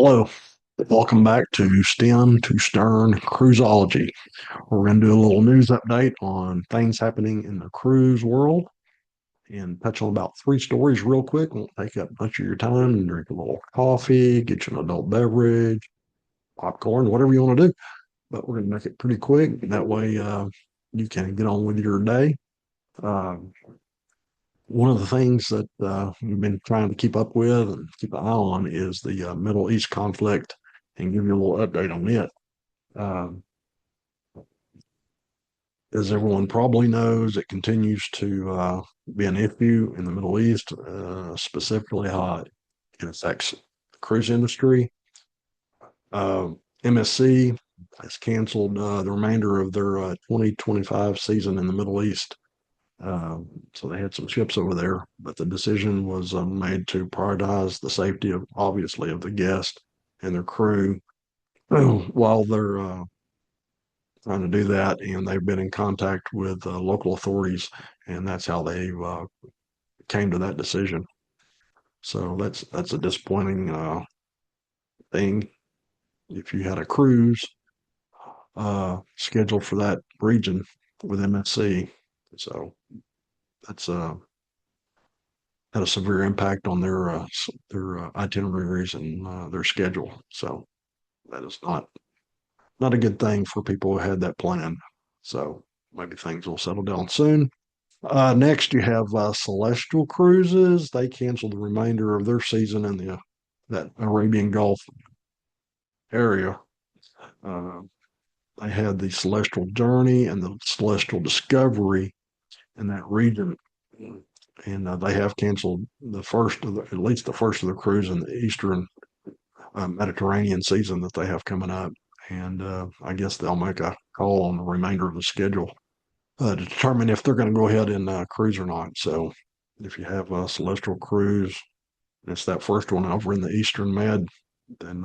Hello, welcome back to STEM to Stern Cruiseology. We're going to do a little news update on things happening in the cruise world and touch on about three stories real quick. Won't take up much of your time and drink a little coffee, get you an adult beverage, popcorn, whatever you want to do. But we're going to make it pretty quick. That way you can get on with your day. Um, One of the things that we've been trying to keep up with and keep an eye on is the Middle East conflict and give you a little update on it. Um, as everyone probably knows, it continues to be an issue in the Middle East, specifically how it affects the cruise industry. MSC has canceled the remainder of their 2025 season in the Middle East. So they had some ships over there, but the decision was made to prioritize the safety of, obviously, of the guests and their crew while they're trying to do that. And they've been in contact with local authorities, and that's how they came to that decision. So that's a disappointing thing. If you had a cruise scheduled for that region with MSC, so that's had a severe impact on their itineraries and their schedule. So that is not a good thing for people who had that plan. So maybe things will settle down soon. Next, you have Celestial Cruises. They canceled the remainder of their season in the that Arabian Gulf area. Uh, they had the Celestial Journey and the Celestial Discovery in that region, and they have canceled the first of at least the first of the cruise in the Eastern Mediterranean season that they have coming up. And I guess they'll make a call on the remainder of the schedule to determine if they're going to go ahead and cruise or not. So if you have a Celestial Cruise, and it's that first one over in the Eastern Med, then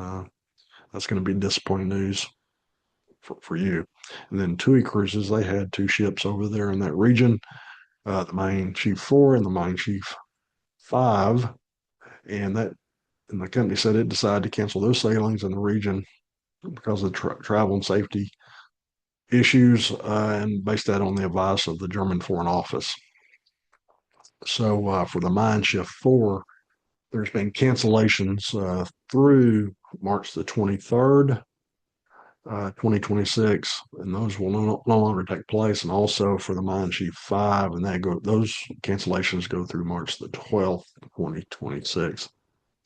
that's going to be disappointing news for you. And then TUI Cruises, they had two ships over there in that region, the Main Chief 4 and the Main Chief 5. And the company said it decided to cancel those sailings in the region because of travel and safety issues, and based that on the advice of the German Foreign Office. So for the Mein Schiff 4, there's been cancellations through March the 23rd, 2026, and those will no longer take place. And also for the Mein Schiff 5, and those cancellations go through March the 12th, 2026.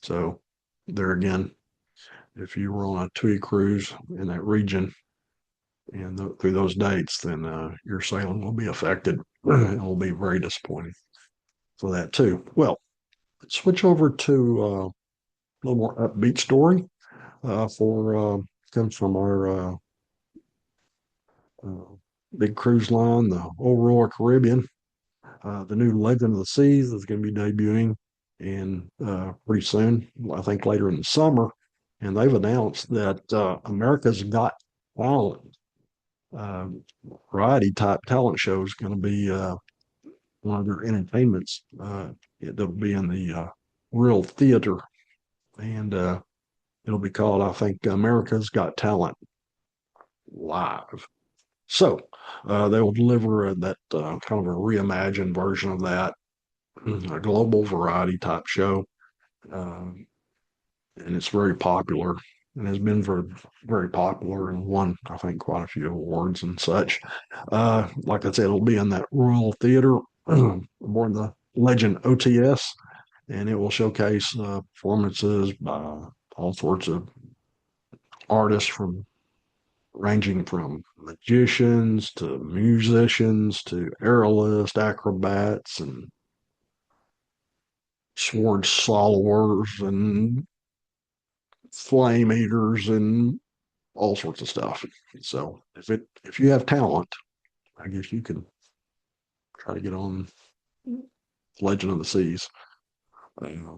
So there again, if you were on a TUI cruise in that region and through those dates, then your sailing will be affected. It will be very disappointing for that too. Well, let's switch over to a little more upbeat story for comes from our uh, big cruise line, the Aurora Caribbean. The new Legend of the Seas is going to be debuting in pretty soon. I think later in the summer, and they've announced that America's Got Talent uh, variety type talent show is going to be one of their entertainments. It'll be in the Real Theater, and it'll be called, I think, America's Got Talent Live. So they will deliver that kind of a reimagined version of that, a global variety type show, um, and it's very popular and has been very popular and won, I think, quite a few awards and such. Like I said, it'll be in that Royal Theater aboard the Legend OTS, and it will showcase performances by all sorts of artists from ranging from magicians to musicians to aerialists, acrobats, and sword swallowers and flame eaters and all sorts of stuff. So if you have talent, I guess you can try to get on Legend of the Seas. Uh,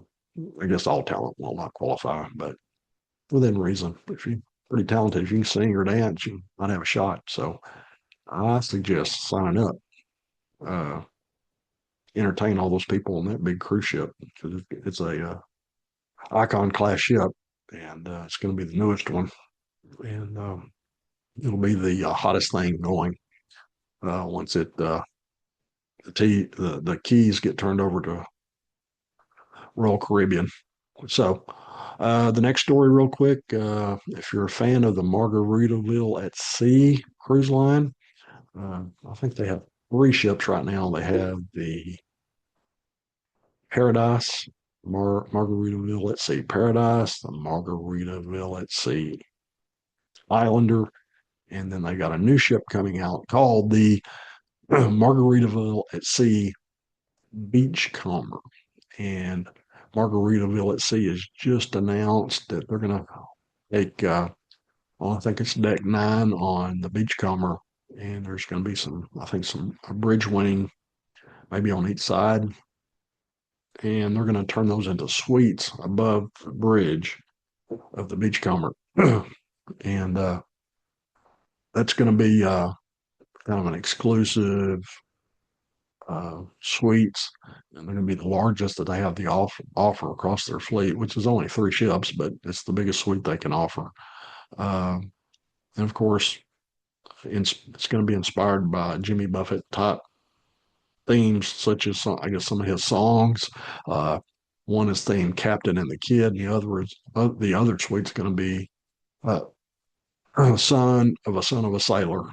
I guess all talent will not qualify, but within reason, if you're pretty talented, if you can sing or dance, you might have a shot. So I suggest signing up. Uh, Entertain all those people on that big cruise ship because it's a icon class ship, and it's going to be the newest one, and it'll be the hottest thing going once the keys get turned over to Royal Caribbean. So, the next story, real quick. If you're a fan of the Margaritaville at Sea cruise line, I think they have three ships right now. They have the Paradise, Margaritaville at Sea Paradise, the Margaritaville at Sea Islander, and then they got a new ship coming out called the Margaritaville at Sea Beachcomber. And Margaritaville at Sea has just announced that they're going to take, well, I think it's deck 9 on the Beachcomber, and there's going to be some, I think, some a bridge wing maybe on each side, and they're going to turn those into suites above the bridge of the Beachcomber, and that's going to be kind of an exclusive suites, and they're going to be the largest that they have the offer across their fleet, which is only three ships, but it's the biggest suite they can offer. And of course, it's going to be inspired by Jimmy Buffett type themes, such as I guess some of his songs. Uh, one is themed Captain and the Kid, and the other suite's going to be uh, son of a sailor,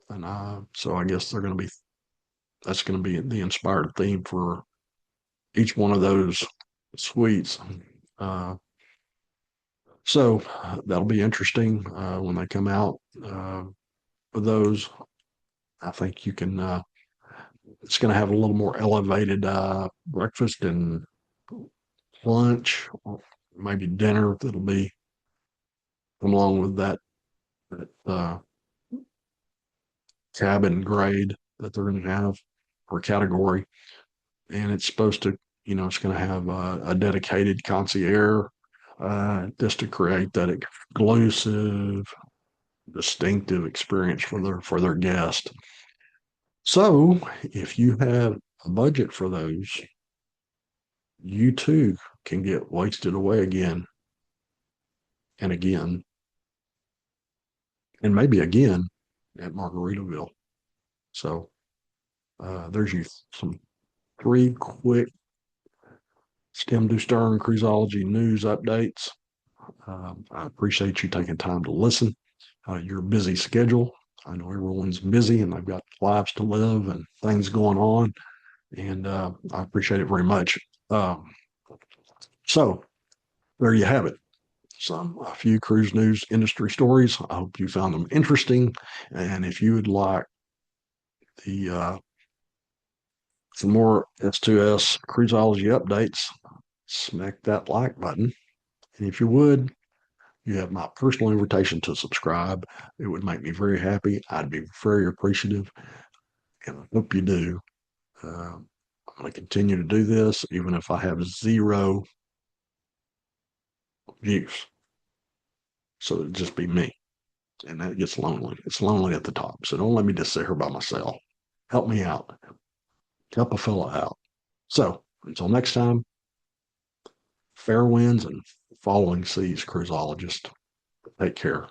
and so I guess that's going to be the inspired theme for each one of those suites. Uh, so that'll be interesting when they come out with those. I think you can. It's going to have a little more elevated breakfast and lunch, or maybe dinner. That'll be come along with that cabin grade that they're going to have or category, and it's supposed to, it's going to have a dedicated concierge just to create that exclusive, distinctive experience for their guest. So, if you have a budget for those, you too can get wasted away again and again, and maybe again at Margaritaville. So, there's some three quick stem to stern cruiseology news updates. I appreciate you taking time to listen. Your busy schedule. I know everyone's busy and they've got lives to live and things going on, and I appreciate it very much. So there you have it. A few cruise news industry stories. I hope you found them interesting, and if you would like the some more S2S cruiseology updates, smack that like button. And if you would, you have my personal invitation to subscribe. It would make me very happy. I'd be very appreciative, and I hope you do. I'm going to continue to do this, even if I have zero views. So it'd just be me, and that gets lonely. It's lonely at the top. So don't let me just sit here by myself. Help me out. Help a fella out. So until next time, fair winds and following seas, cruisologist. Take care.